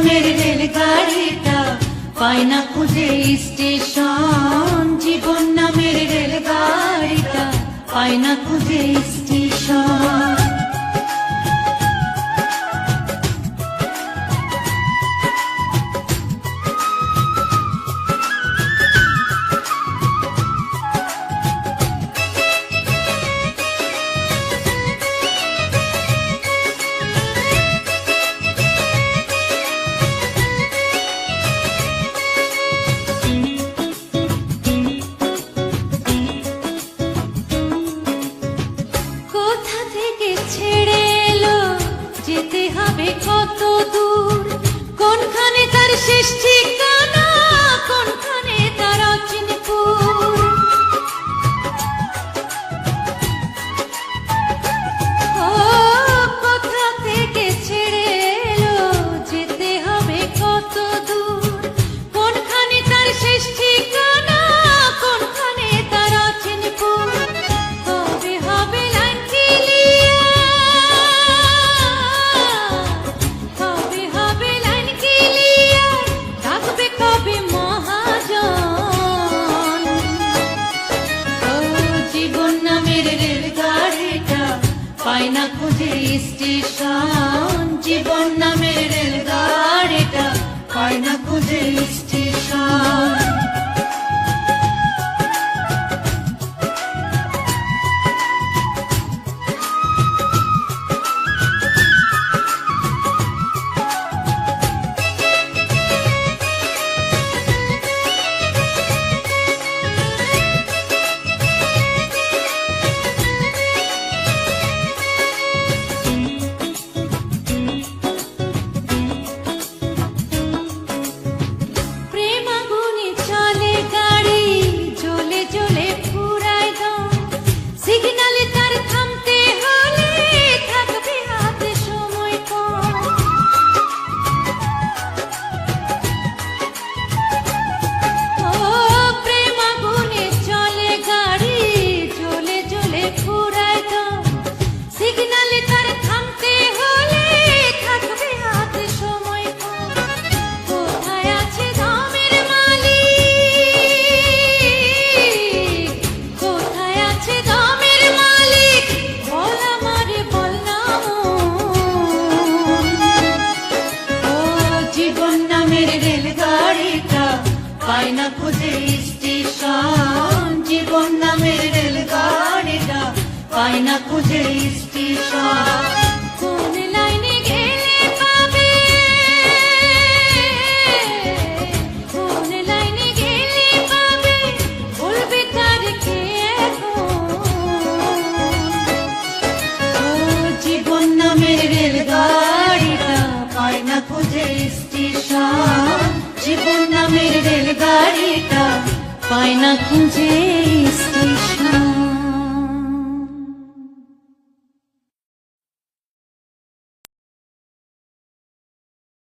নামের রেলগাড়িটা পায় না খুঁজে স্টেশন। জীবন নামের রেলগাড়িটা পায় না খুঁজে স্টেশন। যেতে হবে কত দূর, কোনখানে তার শেষ ঠিকানা, কোনখানে তার অচিনপুর। ও কোথা থেকে ছেড়ে এলো, যেতে হবে কত দূর, কোনখানে তার শেষ ঠিকানা, কোনখানে তার অচিনপুর। কবে হবে লাইন ক্লিয়ার, কবে মহাজন। ও জীবন নামের রেলগাড়িটা পায় না খুঁজে স্টেশন। জীবন নামের রেলগাড়িটা পায় না খুঁজে স্টেশন। পায় না খুঁজে স্টেশন। জীবন নামের রেলগাড়িটা পায় না খুঁজে স্টেশন। কোন লাইনে গেলে পাবে, কোন লাইনে গেলে পাবে, বলবে তার কে এখন। ও জীবন নামের রেলগাড়িটা পায় না খুঁজে স্টেশন। জীবন নামের রেলগাড়িটা পায় না খুঁজে স্টেশন।